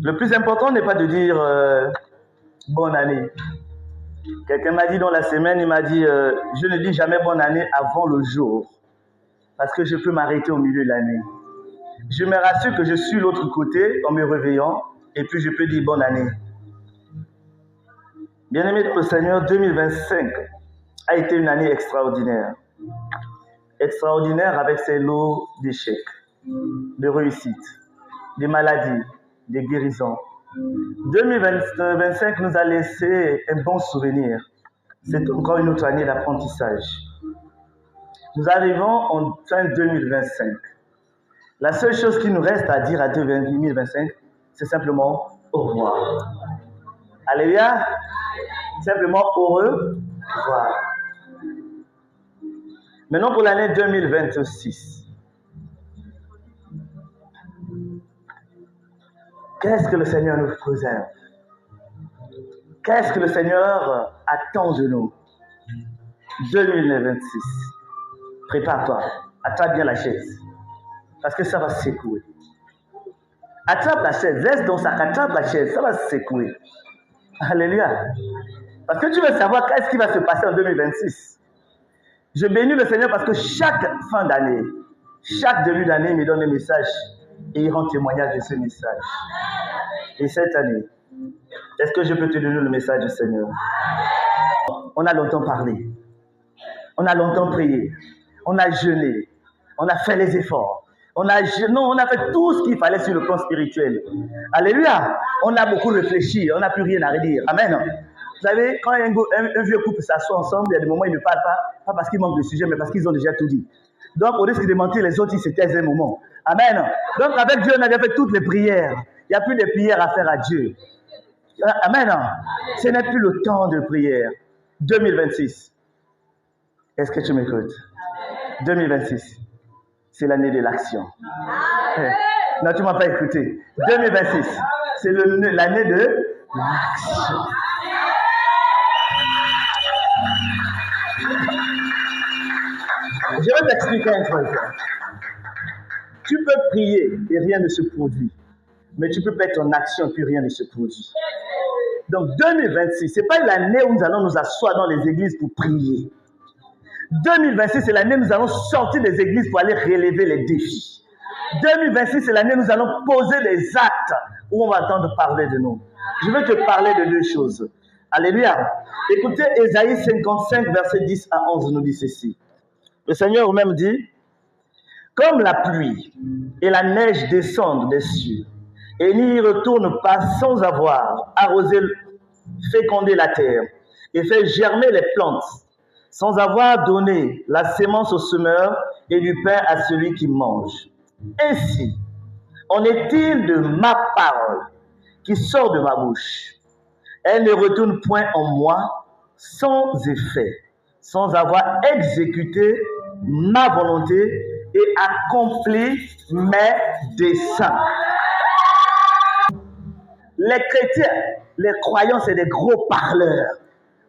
Le plus important n'est pas de dire bonne année. Quelqu'un m'a dit dans la semaine, il m'a dit je ne dis jamais bonne année avant le jour parce que je peux m'arrêter au milieu de l'année. Je me rassure que je suis de l'autre côté en me réveillant et puis je peux dire bonne année. Bien-aimé dans le Seigneur, 2025 a été une année extraordinaire. Extraordinaire avec ses lots d'échecs, de réussites, des maladies, des guérisons. 2025 nous a laissé un bon souvenir. C'est encore une autre année d'apprentissage. Nous arrivons en fin 2025. La seule chose qui nous reste à dire à 2025, c'est simplement au revoir. Alléluia. Simplement au revoir. Maintenant pour l'année 2026. Qu'est-ce que le Seigneur nous préserve? Qu'est-ce que le Seigneur attend de nous? 2026. Prépare-toi. Attrape bien la chaise. Parce que ça va se secouer. Attrape la chaise. Laisse ton sac. Attrape la chaise. Ça va se secouer. Alléluia. Parce que tu veux savoir qu'est-ce qui va se passer en 2026. Je bénis le Seigneur parce que chaque fin d'année, chaque début d'année, il me donne un message et il rend témoignage de ce message. Et cette année, est-ce que je peux te donner le message du Seigneur? On a longtemps parlé. On a longtemps prié. On a jeûné. On a fait les efforts. On a fait tout ce qu'il fallait sur le plan spirituel. Alléluia. On a beaucoup réfléchi. On n'a plus rien à redire. Amen. Vous savez, quand un vieux couple s'assoit ensemble, il y a des moments où ils ne parlent pas parce qu'ils manquent de sujet, mais parce qu'ils ont déjà tout dit. Donc, au risque de mentir les autres, ils se taisent un moment. Amen. Donc, avec Dieu, on avait fait toutes les prières. Il n'y a plus de prières à faire à Dieu. Amen. Ce n'est plus le temps de prière. 2026. Est-ce que tu m'écoutes? 2026. C'est l'année de l'action. Non, tu ne m'as pas écouté. 2026. C'est l'année de l'action. Je vais t'expliquer un truc. Tu peux prier et rien ne se produit. Mais tu peux mettre en action et puis rien ne se produit. Donc 2026, ce n'est pas l'année où nous allons nous asseoir dans les églises pour prier. 2026, c'est l'année où nous allons sortir des églises pour aller relever les défis. 2026, c'est l'année où nous allons poser des actes où on va entendre parler de nous. Je vais te parler de deux choses. Alléluia. Écoutez, Ésaïe 55, verset 10 à 11 nous dit ceci. Le Seigneur même dit, comme la pluie et la neige descendent des cieux, et n'y retournent pas sans avoir arrosé, fécondé la terre, et fait germer les plantes, sans avoir donné la sémence au semeur et du pain à celui qui mange. Ainsi, en est-il de ma parole qui sort de ma bouche. Elle ne retourne point en moi sans effet, sans avoir exécuté ma volonté et accompli mes desseins. Les chrétiens, les croyants, c'est des gros parleurs.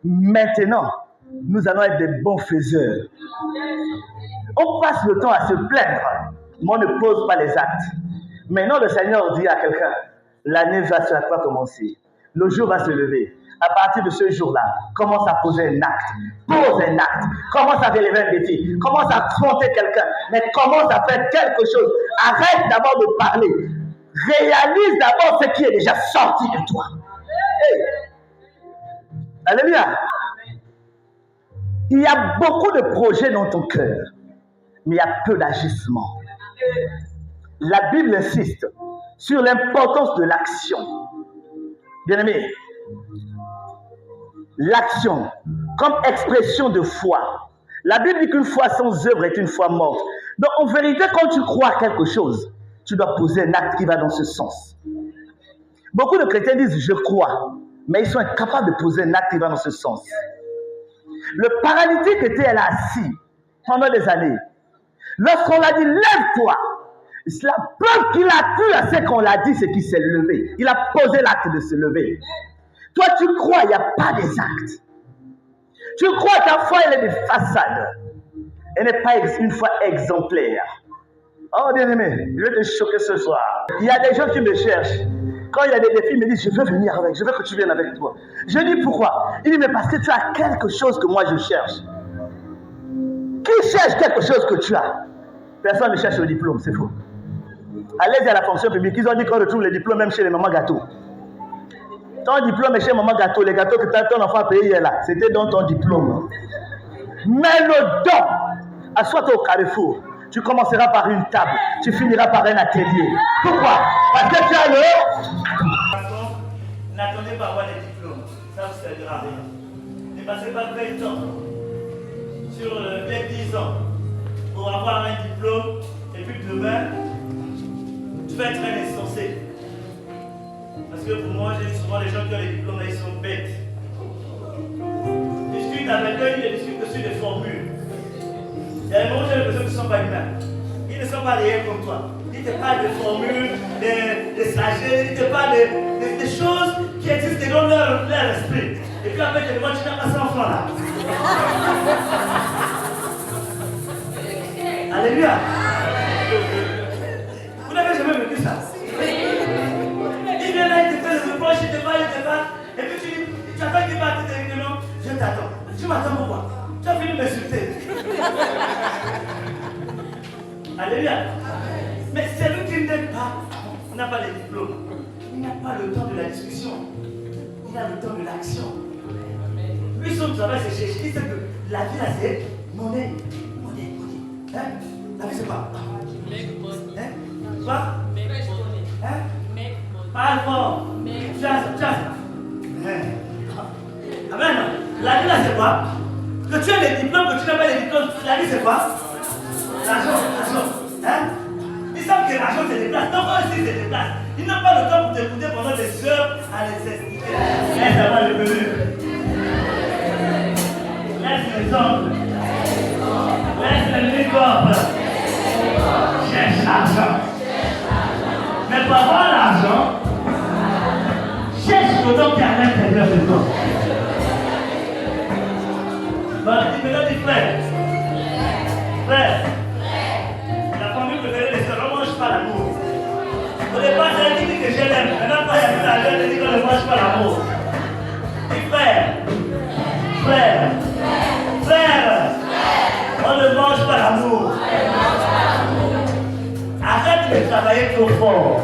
Maintenant, nous allons être des bons faiseurs. On passe le temps à se plaindre, mais on ne pose pas les actes. Maintenant, le Seigneur dit à quelqu'un, l'année va commencer. Le jour va se lever. À partir de ce jour-là, commence à poser un acte. Pose un acte. Commence à relever un défi. Commence à affronter quelqu'un. Mais commence à faire quelque chose. Arrête d'abord de parler. Réalise d'abord ce qui est déjà sorti de toi. Hey. Alléluia. Il y a beaucoup de projets dans ton cœur, mais il y a peu d'agissement. La Bible insiste sur l'importance de l'action. Bien-aimé, l'action comme expression de foi. La Bible dit qu'une foi sans œuvre est une foi morte. Donc en vérité, quand tu crois à quelque chose, tu dois poser un acte qui va dans ce sens. Beaucoup de chrétiens disent « je crois », mais ils sont incapables de poser un acte qui va dans ce sens. Le paralytique était là assis pendant des années. Lorsqu'on l'a dit « lève-toi », la preuve qu'il a cru à ce qu'on l'a dit, c'est qu'il s'est levé. Il a posé l'acte de se lever. Toi, tu crois, il n'y a pas des actes. Tu crois que ta foi, elle est de façade. Elle n'est pas une foi exemplaire. Oh, bien-aimé, je vais te choquer ce soir. Il y a des gens qui me cherchent. Quand il y a des défis, ils me disent, je veux venir avec, je veux que tu viennes avec toi. Je dis, pourquoi? Il dit, mais parce que tu as quelque chose que moi je cherche. Qui cherche quelque chose que tu as? Personne ne cherche le diplôme, c'est faux. Allez à la fonction publique, ils ont dit qu'on retrouve les diplômes même chez les mamans gâteaux. Ton diplôme est chez maman gâteau, les gâteaux que ton enfant a payé hier là, c'était dans ton diplôme. Mais le don, assois-toi au carrefour. Tu commenceras par une table, tu finiras par un atelier. Pourquoi? Parce que tu as le... N'attendez pas avoir les diplômes, ça ne vous servira à rien. Ne passez pas 20 ans sur les 10 ans pour avoir un diplôme et puis demain, tu vas être un insensé. Parce que pour moi, j'ai dit souvent les gens qui ont les diplômes, ils sont bêtes. Discute avec eux, ils discutent sur des formules. Il y a des moments où j'ai l'impression qu'ils ne sont pas humains. Ils ne sont pas réels comme toi. Ils te parlent de formules, de sagesse, ils te parlent de choses qui existent dans leur esprit. Et puis après, tu te demandes, tu n'as pas ça enfant là. Alléluia. Vous n'avez jamais vécu ça? Il vient là, il te fait le reproche, il te parle, et puis tu attends qu'il parte, tu te dis non, je t'attends. Tu m'attends pourquoi? Tu as fini de m'insulter. Alléluia. Mais celui qui n'aime pas, on n'a pas les diplômes. Il n'a pas le temps de la discussion. Il a le temps de l'action. Lui, son travail, c'est chercher. Il sait que la vie, là, c'est monnaie. Hein? La vie, c'est quoi? Hein? Quoi? Hein? Parle fort. Jazz. Amen. La vie, là, c'est quoi? Que tu aies les diplômes, que tu n'as pas les diplômes, la vie, c'est quoi? L'argent. Hein? Ils savent que l'argent se déplace. Donc, eux aussi se déplacent. Il n'a pas le temps pour t'écouter pendant des heures à les expliquer. Laisse avoir le menu. Laisse les ongles. Laisse les licornes. Cherche l'argent. Mais pour avoir l'argent, cherche le don qui est à l'intérieur de toi. Maintenant, dis frère. Frère. La famille préférée des sœurs ne mange pas l'amour. Au départ, j'ai dit que je l'aime. Maintenant, quand il y a plus d'argent, je dis qu'on ne mange pas l'amour. Dis frère. Frère. Frère. On ne mange pas l'amour. Arrête de travailler trop fort.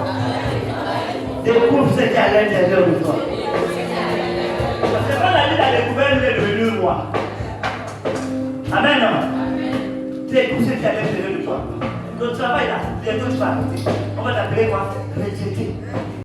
Découvre ce qui est à l'intérieur de toi. Parce que quand la vie a découvert, il est devenu roi. Amen. Découvre ce qui est à l'intérieur de toi. Notre travail là, bientôt tu vas arrêter. On va t'appeler quoi? Rejeté.